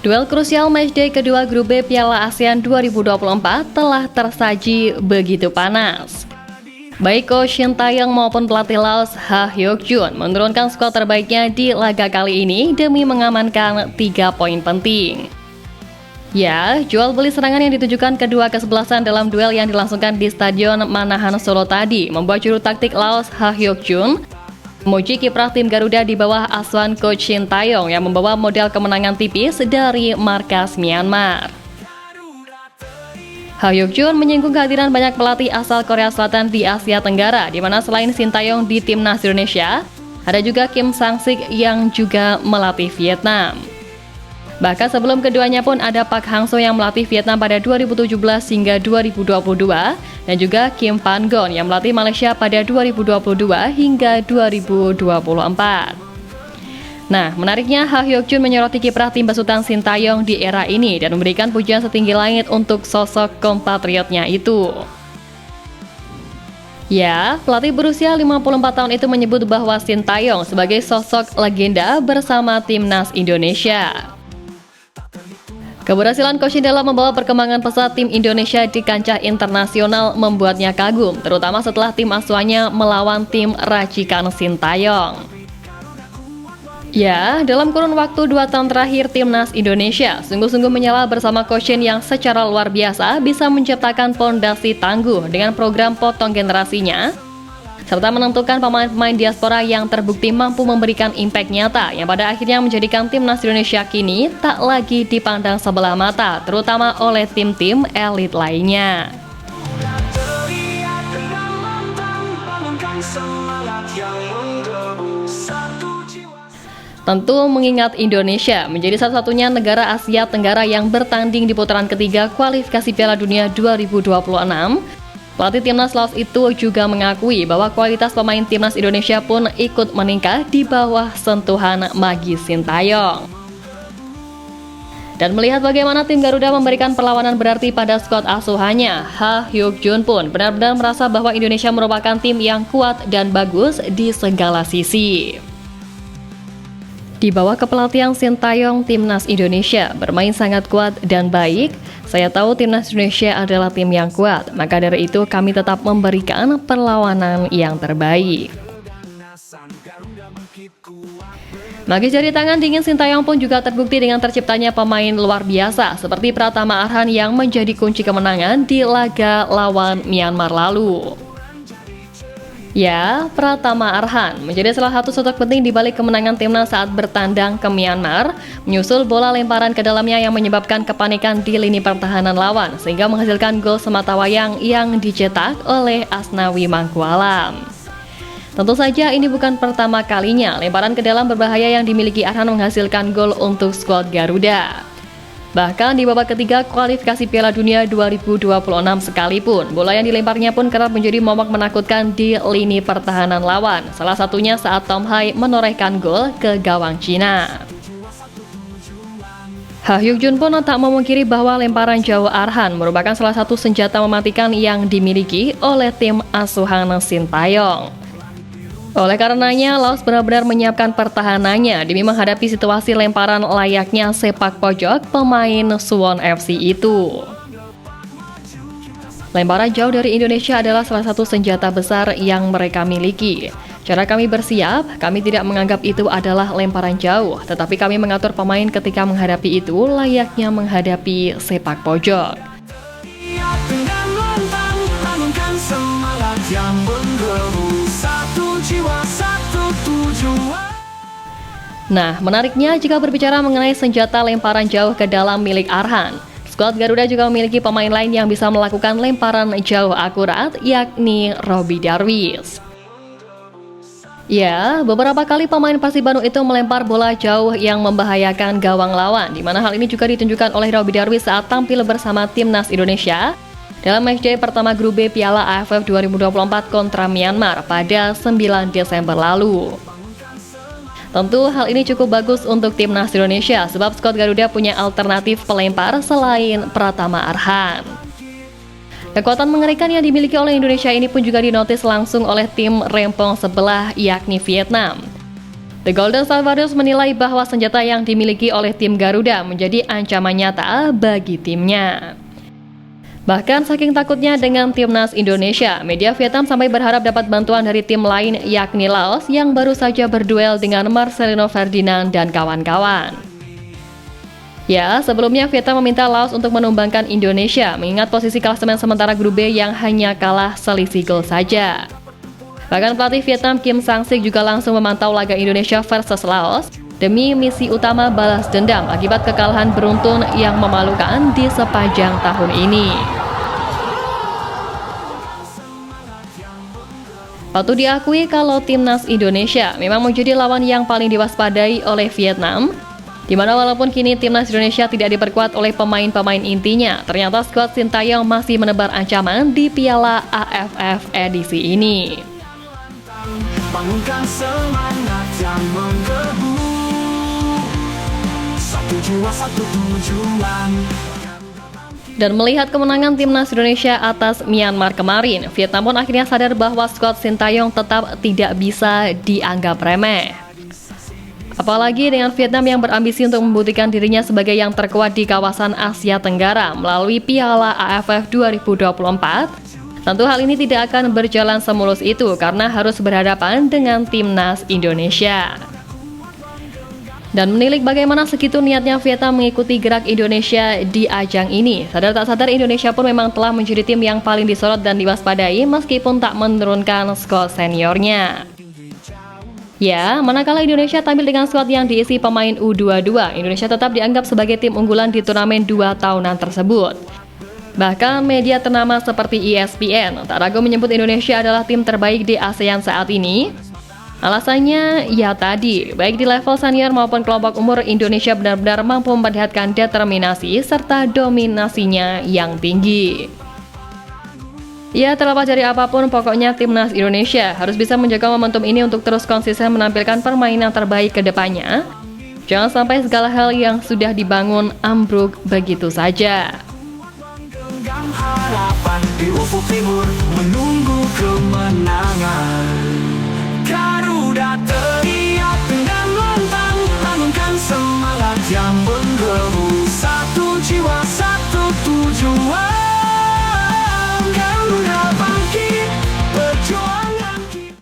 Duel krusial matchday kedua Grup B Piala ASEAN 2024 telah tersaji begitu panas. Baik Coach Shin Tae-yong maupun pelatih Laos Ha Hyuk-jun menurunkan skuad terbaiknya di laga kali ini demi mengamankan 3 poin penting. Ya, jual beli serangan yang ditujukan kedua kesebelasan dalam duel yang dilangsungkan di Stadion Manahan Solo tadi membuat juru taktik Laos Ha Hyuk-jun memuji kiprah tim Garuda di bawah asuhan Coach Shin Tae-yong yang membawa modal kemenangan tipis dari markas Myanmar. Ha Hyuk-jun menyinggung kehadiran banyak pelatih asal Korea Selatan di Asia Tenggara, di mana selain Shin Tae-yong di timnas Indonesia, ada juga Kim Sang-sik yang juga melatih Vietnam. Bahkan sebelum keduanya pun ada Park Hang-seo yang melatih Vietnam pada 2017 hingga 2022 dan juga Kim Pan-gon yang melatih Malaysia pada 2022 hingga 2024. Nah, menariknya Ha Hyuk-jun menyoroti kiprah tim besutan Shin Tae-yong di era ini dan memberikan pujian setinggi langit untuk sosok kompatriotnya itu. Ya, pelatih berusia 54 tahun itu menyebut bahwa Shin Tae-yong sebagai sosok legenda bersama timnas Indonesia. Keberhasilan Coach Shin dalam membawa perkembangan pesat tim Indonesia di kancah internasional membuatnya kagum, terutama setelah tim asuhannya melawan tim racikan Shin Tae-yong. Ya, dalam kurun waktu 2 tahun terakhir timnas Indonesia sungguh-sungguh menyala bersama Coach Shin yang secara luar biasa bisa menciptakan fondasi tangguh dengan program potong generasinya, serta menentukan pemain-pemain diaspora yang terbukti mampu memberikan impact nyata yang pada akhirnya menjadikan timnas Indonesia kini tak lagi dipandang sebelah mata, terutama oleh tim-tim elit lainnya. Tentu mengingat Indonesia menjadi satu-satunya negara Asia Tenggara yang bertanding di putaran ketiga kualifikasi Piala Dunia 2026, pelatih timnas Laos itu juga mengakui bahwa kualitas pemain timnas Indonesia pun ikut meningkat di bawah sentuhan magis Shin Tae-yong. Dan melihat bagaimana tim Garuda memberikan perlawanan berarti pada skuad asuhannya, Ha Hyuk-jun pun benar-benar merasa bahwa Indonesia merupakan tim yang kuat dan bagus di segala sisi. Di bawah kepelatihan Shin Tae-yong, timnas Indonesia bermain sangat kuat dan baik. Saya tahu timnas Indonesia adalah tim yang kuat, maka dari itu kami tetap memberikan perlawanan yang terbaik. Magis jari tangan dingin Shin Tae-yong pun juga terbukti dengan terciptanya pemain luar biasa seperti Pratama Arhan yang menjadi kunci kemenangan di laga lawan Myanmar lalu. Ya, Pratama Arhan menjadi salah satu sosok penting di balik kemenangan timnas saat bertandang ke Myanmar, menyusul bola lemparan ke dalamnya yang menyebabkan kepanikan di lini pertahanan lawan, sehingga menghasilkan gol sematawayang yang dicetak oleh Asnawi Mangkualam. Tentu saja ini bukan pertama kalinya lemparan ke dalam berbahaya yang dimiliki Arhan menghasilkan gol untuk skuad Garuda. Bahkan di babak ketiga kualifikasi Piala Dunia 2026 sekalipun, bola yang dilemparnya pun kerap menjadi momok menakutkan di lini pertahanan lawan. Salah satunya saat Tom Hai menorehkan gol ke gawang Cina. Ha Hyuk-jun pun tak memungkiri bahwa lemparan jauh Arhan merupakan salah satu senjata mematikan yang dimiliki oleh tim asuhan Shin Tae-yong. Oleh karenanya, Laos benar-benar menyiapkan pertahanannya demi menghadapi situasi lemparan layaknya sepak pojok pemain Suwon FC itu. Lemparan jauh dari Indonesia adalah salah satu senjata besar yang mereka miliki. Cara kami bersiap, kami tidak menganggap itu adalah lemparan jauh, tetapi kami mengatur pemain ketika menghadapi itu layaknya menghadapi sepak pojok. Nah, menariknya jika berbicara mengenai senjata lemparan jauh ke dalam milik Arhan, skuad Garuda juga memiliki pemain lain yang bisa melakukan lemparan jauh akurat, yakni Robby Darwish. Ya, beberapa kali pemain Persib Bandung itu melempar bola jauh yang membahayakan gawang lawan, di mana hal ini juga ditunjukkan oleh Robby Darwish saat tampil bersama timnas Indonesia dalam matchday pertama Grup B Piala AFF 2024 kontra Myanmar pada 9 Desember lalu. Tentu hal ini cukup bagus untuk timnas Indonesia sebab skuad Garuda punya alternatif pelempar selain Pratama Arhan. Kekuatan mengerikan yang dimiliki oleh Indonesia ini pun juga dinotis langsung oleh tim rempong sebelah yakni Vietnam. The Golden Salvadors menilai bahwa senjata yang dimiliki oleh tim Garuda menjadi ancaman nyata bagi timnya. Bahkan saking takutnya dengan timnas Indonesia, media Vietnam sampai berharap dapat bantuan dari tim lain yakni Laos yang baru saja berduel dengan Marcelino Ferdinand dan kawan-kawan. Ya, sebelumnya Vietnam meminta Laos untuk menumbangkan Indonesia, mengingat posisi klasemen sementara grup B yang hanya kalah selisih gol saja. Bahkan pelatih Vietnam Kim Sang-sik juga langsung memantau laga Indonesia versus Laos demi misi utama balas dendam akibat kekalahan beruntun yang memalukan di sepanjang tahun ini. Patut diakui kalau timnas Indonesia memang menjadi lawan yang paling diwaspadai oleh Vietnam, di mana walaupun kini timnas Indonesia tidak diperkuat oleh pemain-pemain intinya, ternyata skuad Sintayong masih menebar ancaman di Piala AFF edisi ini. Bangunkan semangat yang menggebu, satu jiwa satu tujuan. Dan melihat kemenangan timnas Indonesia atas Myanmar kemarin, Vietnam pun akhirnya sadar bahwa skuad Sintayong tetap tidak bisa dianggap remeh. Apalagi dengan Vietnam yang berambisi untuk membuktikan dirinya sebagai yang terkuat di kawasan Asia Tenggara melalui Piala AFF 2024, tentu hal ini tidak akan berjalan semulus itu karena harus berhadapan dengan timnas Indonesia. Dan menilik bagaimana segitu niatnya Vietnam mengikuti gerak Indonesia di ajang ini, sadar tak sadar Indonesia pun memang telah menjadi tim yang paling disorot dan diwaspadai meskipun tak menurunkan skuad seniornya. Ya, manakala Indonesia tampil dengan skuad yang diisi pemain U22, Indonesia tetap dianggap sebagai tim unggulan di turnamen 2 tahunan tersebut. Bahkan media ternama seperti ESPN tak ragu menyebut Indonesia adalah tim terbaik di ASEAN saat ini. Alasannya, ya tadi, baik di level senior maupun kelompok umur, Indonesia benar-benar mampu memperlihatkan determinasi serta dominasinya yang tinggi. Ya, terlepas dari apapun, pokoknya timnas Indonesia harus bisa menjaga momentum ini untuk terus konsisten menampilkan permainan terbaik ke depannya. Jangan sampai segala hal yang sudah dibangun ambruk begitu saja. Genggam harapan di ufuk timur.